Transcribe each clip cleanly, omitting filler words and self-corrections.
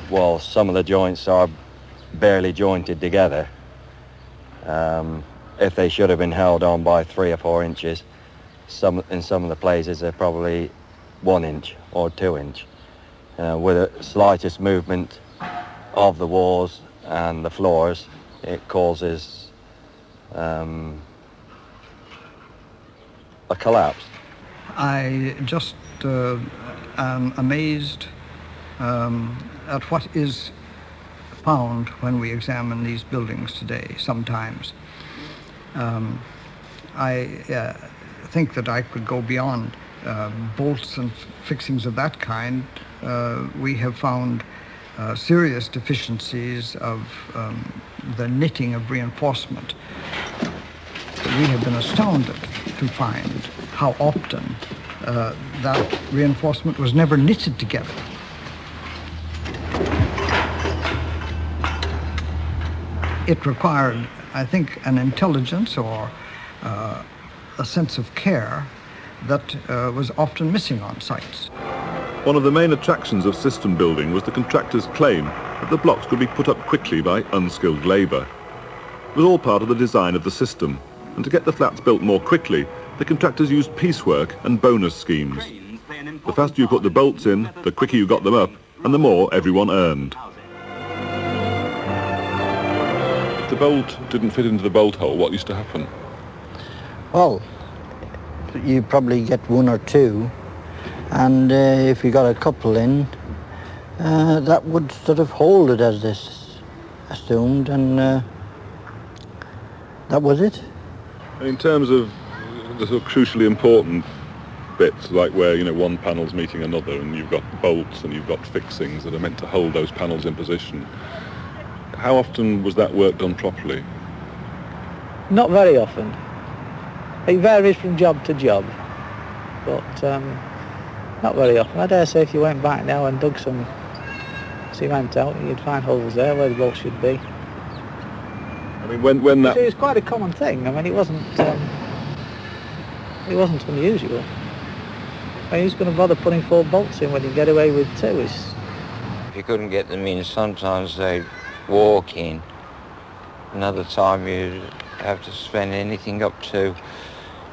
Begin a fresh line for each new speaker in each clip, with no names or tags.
well, some of the joints are barely jointed together. If they should have been held on by 3 or 4 inches, in some of the places they're probably 1 inch or 2 inch. With the slightest movement of the walls and the floors, it causes a collapse.
I just am amazed at what is found when we examine these buildings today sometimes. I think that I could go beyond bolts and fixings of that kind. We have found serious deficiencies of the knitting of reinforcement. We have been astounded to find how often that reinforcement was never knitted together. It required, I think, an intelligence or a sense of care that was often missing on sites.
One of the main attractions of system building was the contractor's claim that the blocks could be put up quickly by unskilled labour. It was all part of the design of the system, and to get the flats built more quickly, the contractors used piecework and bonus schemes. The faster you put the bolts in, the quicker you got them up, and the more everyone earned. If the bolt didn't fit into the bolt hole, what used to happen?
Well, you probably get 1 or 2, and if you got a couple in, that would sort of hold it as this assumed, and that was it.
In terms of the sort of crucially important bits, like where, one panel's meeting another and you've got bolts and you've got fixings that are meant to hold those panels in position, how often was that work done properly?
Not very often. It varies from job to job, but not very often. I dare say if you went back now and dug some cement out, you'd find holes there where the bolts should be.
I mean, when that...
It was quite a common thing. I mean, it wasn't unusual. I mean, who's going to bother putting 4 bolts in when you get away with 2?
If you couldn't get them in, sometimes they'd walk in. Another time you'd have to spend anything up to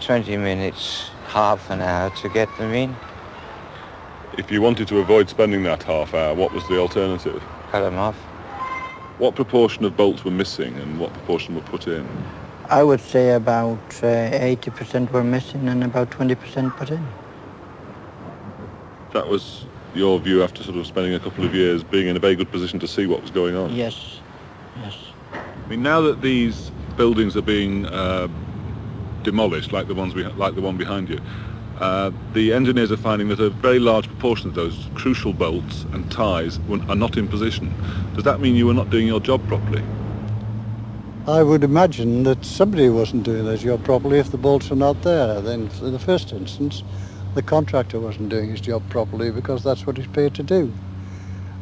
20 minutes, half an hour to get them in.
If you wanted to avoid spending that half hour, what was the alternative?
Cut them off.
What proportion of bolts were missing and what proportion were put in?
I would say about 80% were missing and about 20% put in.
That was your view after sort of spending a couple of years being in a very good position to see what was going on?
Yes, yes.
I mean, now that these buildings are being demolished, like the one behind you, the engineers are finding that a very large proportion of those crucial bolts and ties are not in position. Does that mean you were not doing your job properly?
I would imagine that somebody wasn't doing their job properly if the bolts are not there. Then, in the first instance, the contractor wasn't doing his job properly because that's what he's paid to do.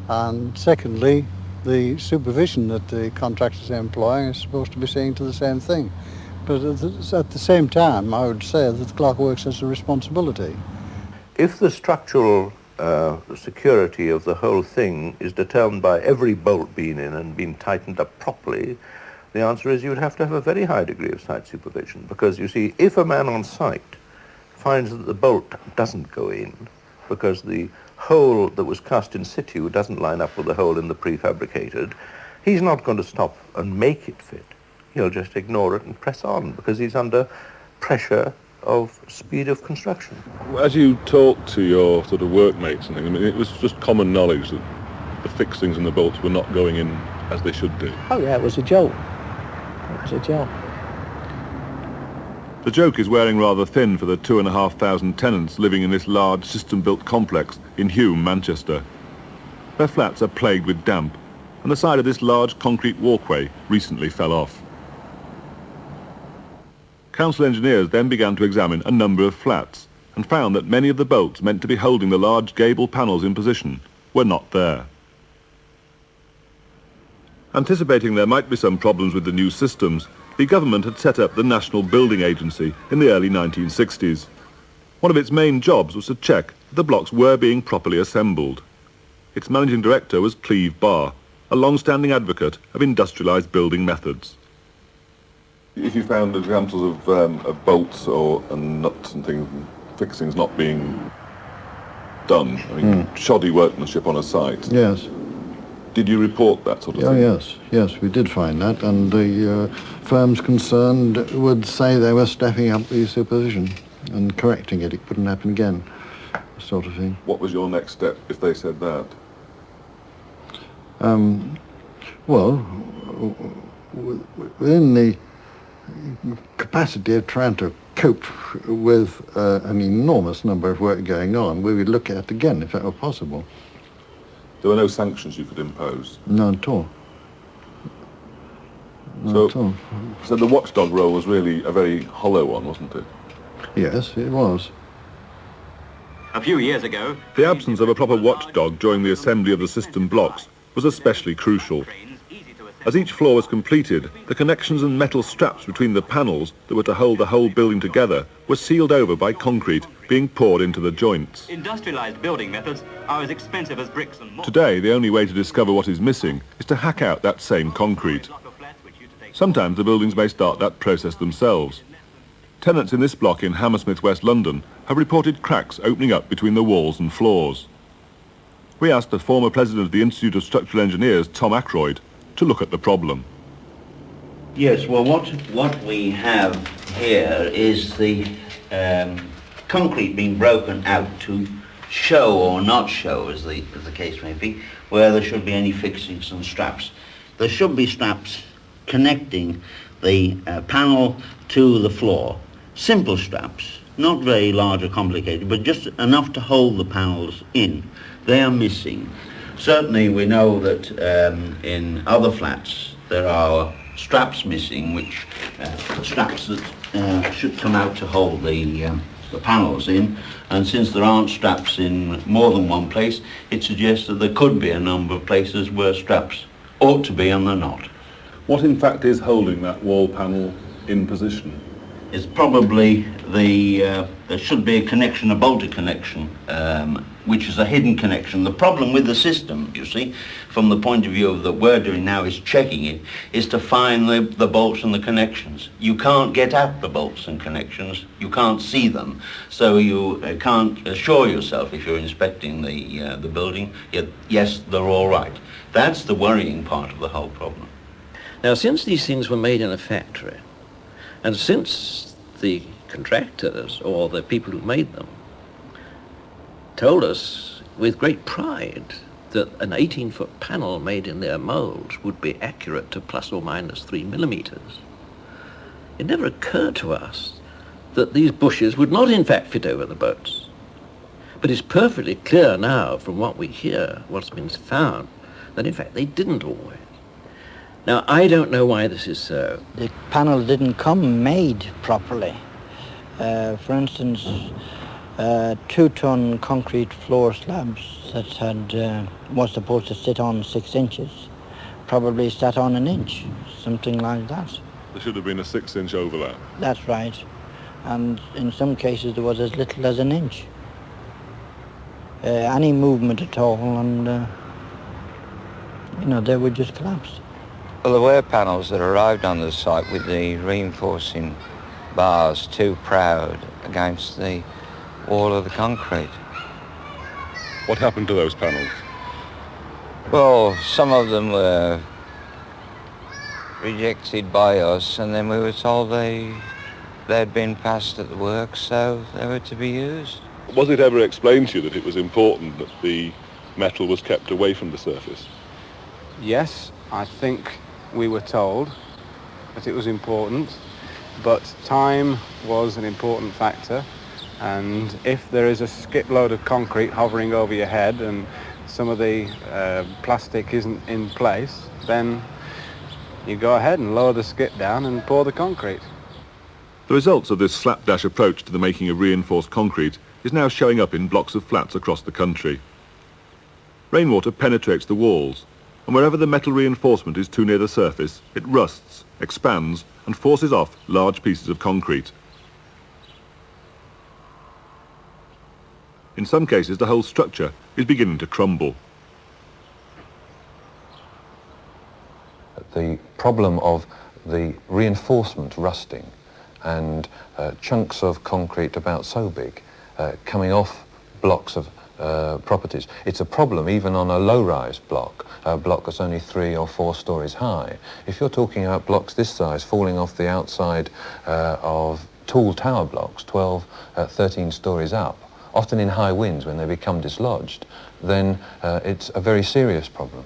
And secondly, the supervision that the contractors are employing is supposed to be seeing to the same thing. But at the same time, I would say that the Clockworks has a responsibility.
If the structural security of the whole thing is determined by every bolt being in and being tightened up properly, the answer is you'd have to have a very high degree of site supervision. Because, you see, if a man on site finds that the bolt doesn't go in because the hole that was cast in situ doesn't line up with the hole in the prefabricated, he's not going to stop and make it fit. He'll just ignore it and press on because he's under pressure of speed of construction.
As you talk to your sort of workmates and things, I mean, it was just common knowledge that the fixings and the bolts were not going in as they should do.
Oh yeah, it was a joke. It was a joke.
The joke is wearing rather thin for the 2,500 tenants living in this large system-built complex in Hume, Manchester. Their flats are plagued with damp, and the side of this large concrete walkway recently fell off. Council engineers then began to examine a number of flats and found that many of the bolts meant to be holding the large gable panels in position were not there. Anticipating there might be some problems with the new systems, the government had set up the National Building Agency in the early 1960s. One of its main jobs was to check that the blocks were being properly assembled. Its managing director was Cleve Barr, a long-standing advocate of industrialised building methods. If you found examples of bolts and nuts and things, fixings not being done, I mean, shoddy workmanship on a site.
Yes.
Did you report that sort of thing?
Yes, we did find that, and the firms concerned would say they were stepping up the supervision and correcting it. It couldn't happen again, sort of thing.
What was your next step if they said that?
Well, within the capacity of trying to cope with an enormous number of work going on, we would look at it again if that were possible.
There were no sanctions you could impose?
None at all. None at all.
So the watchdog role was really a very hollow one, wasn't it?
Yes, it was.
A few years ago,
the absence of a proper watchdog during the assembly of the system blocks was especially crucial. As each floor was completed, the connections and metal straps between the panels that were to hold the whole building together were sealed over by concrete being poured into the joints.
Industrialized building methods are as expensive as bricks and mortar.
Today, the only way to discover what is missing is to hack out that same concrete. Sometimes the buildings may start that process themselves. Tenants in this block in Hammersmith, West London, have reported cracks opening up between the walls and floors. We asked the former president of the Institute of Structural Engineers, Tom Ackroyd, to look at the problem.
Yes, well, what we have here is the concrete being broken out to show or not show, as the case may be, where there should be any fixings and straps. There should be straps connecting the panel to the floor. Simple straps, not very large or complicated, but just enough to hold the panels in. They are missing. Certainly we know that in other flats there are straps missing, which straps that should come out to hold the panels in, and since there aren't straps in more than one place, it suggests that there could be a number of places where straps ought to be and they're not.
What in fact is holding that wall panel in position?
It's probably there should be a connection, a bolted connection, which is a hidden connection. The problem with the system, you see, from the point of view of that we're doing now is checking it, is to find the bolts and the connections. You can't get at the bolts and connections, you can't see them, so you can't assure yourself if you're inspecting the building, yes, they're all right. That's the worrying part of the whole problem.
Now, since these things were made in a factory, and since the contractors, or the people who made them, told us with great pride that an 18-foot panel made in their molds would be accurate to plus or minus 3 millimeters, it never occurred to us that these bushes would not in fact fit over the boats. But it's perfectly clear now from what we hear, what's been found, that in fact they didn't always. Now, I don't know why this is so.
The panel didn't come made properly. For instance, 2-ton concrete floor slabs that was supposed to sit on 6 inches probably sat on 1 inch, something like that.
There should have been a 6-inch overlap.
That's right. And in some cases there was as little as 1 inch. Any movement at all, and they would just collapse.
Well, there were panels that arrived on the site with the reinforcing bars too proud against the wall of the concrete.
What happened to those panels?
Well, some of them were rejected by us, and then we were told they'd been passed at the work, so they were to be used.
Was it ever explained to you that it was important that the metal was kept away from the surface?
Yes, I think we were told that it was important, but time was an important factor, and if there is a skip load of concrete hovering over your head and some of the plastic isn't in place, then you go ahead and lower the skip down and pour the concrete.
The results of this slapdash approach to the making of reinforced concrete is now showing up in blocks of flats across the country. Rainwater penetrates the walls, and wherever the metal reinforcement is too near the surface, it rusts, expands, and forces off large pieces of concrete. In some cases, the whole structure is beginning to crumble.
the problem of the reinforcement rusting and chunks of concrete about so big coming off blocks of properties. It's a problem even on a low-rise block, a block that's only 3 or 4 stories high. If you're talking about blocks this size falling off the outside of tall tower blocks, 12, 13 stories up, often in high winds when they become dislodged, then it's a very serious problem.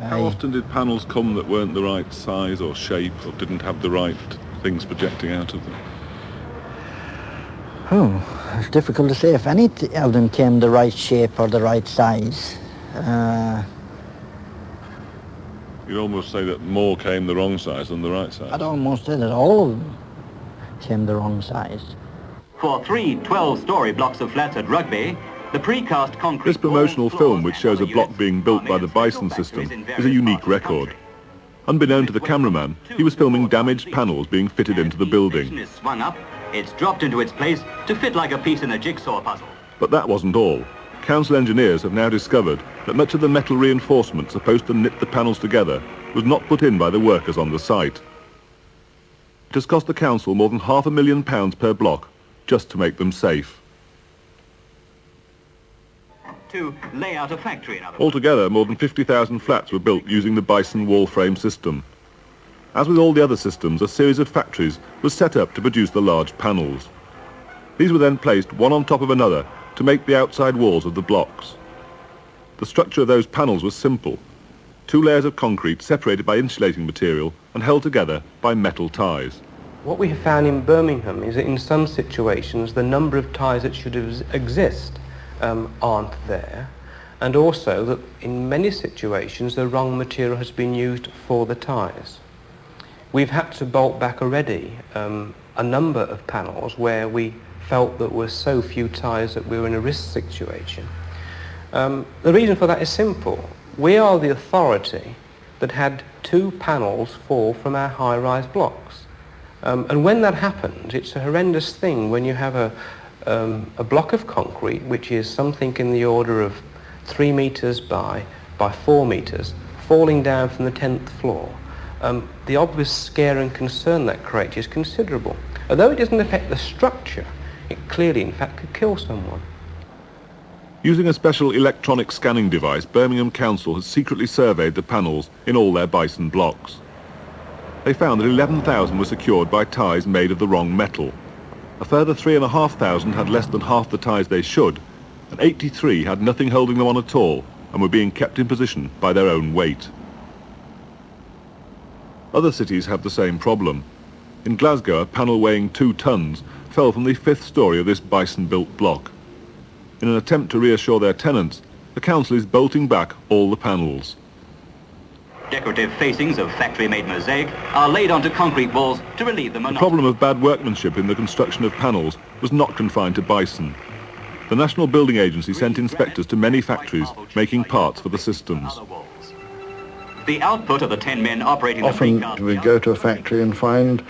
How often did panels come that weren't the right size or shape or didn't have the right things projecting out of them?
Oh, it's difficult to say if any of them came the right shape or the right size.
You'd almost say that more came the wrong size than the right size.
I'd almost say that all of them came the wrong size.
For 3 12-storey blocks of flats at Rugby, the precast concrete...
This promotional film, which shows a block being built by the Bison system, is a unique record. Unbeknown to the cameraman, he was filming damaged panels being fitted into the building.
Is swung up, it's dropped into its place to fit like a piece in a jigsaw puzzle.
But that wasn't all. Council engineers have now discovered that much of the metal reinforcement supposed to knit the panels together was not put in by the workers on the site. It has cost the council more than £500,000 per block just to make them safe.
To lay out a factory, in other words.
Altogether, more than 50,000 flats were built using the Bison wall frame system. As with all the other systems, a series of factories was set up to produce the large panels. These were then placed one on top of another to make the outside walls of the blocks. The structure of those panels was simple. 2 layers of concrete separated by insulating material and held together by metal ties.
What we have found in Birmingham is that in some situations the number of ties that should exist aren't there, and also that in many situations the wrong material has been used for the ties. We've had to bolt back already a number of panels where we felt that were so few ties that we were in a risk situation. The reason for that is simple. We are the authority that had 2 panels fall from our high-rise blocks. And when that happens, it's a horrendous thing when you have a block of concrete which is something in the order of 3 meters by 4 meters falling down from the 10th floor. The obvious scare and concern that creates is considerable. Although it doesn't affect the structure, it clearly in fact could kill someone.
Using a special electronic scanning device, Birmingham Council has secretly surveyed the panels in all their Bison blocks. They found that 11,000 were secured by ties made of the wrong metal. A further 3,500 had less than half the ties they should, and 83 had nothing holding them on at all and were being kept in position by their own weight. Other cities have the same problem. In Glasgow, a panel weighing 2 tons fell from the 5th story of this Bison-built block. In an attempt to reassure their tenants, the council is bolting back all the panels.
Decorative facings of factory-made mosaic are laid onto concrete walls to relieve the monotony.
The problem of bad workmanship in the construction of panels was not confined to Bison. The National Building Agency sent inspectors to many factories making parts for the systems.
The output of the 10 men operating the
Often
precast
we go to a factory and find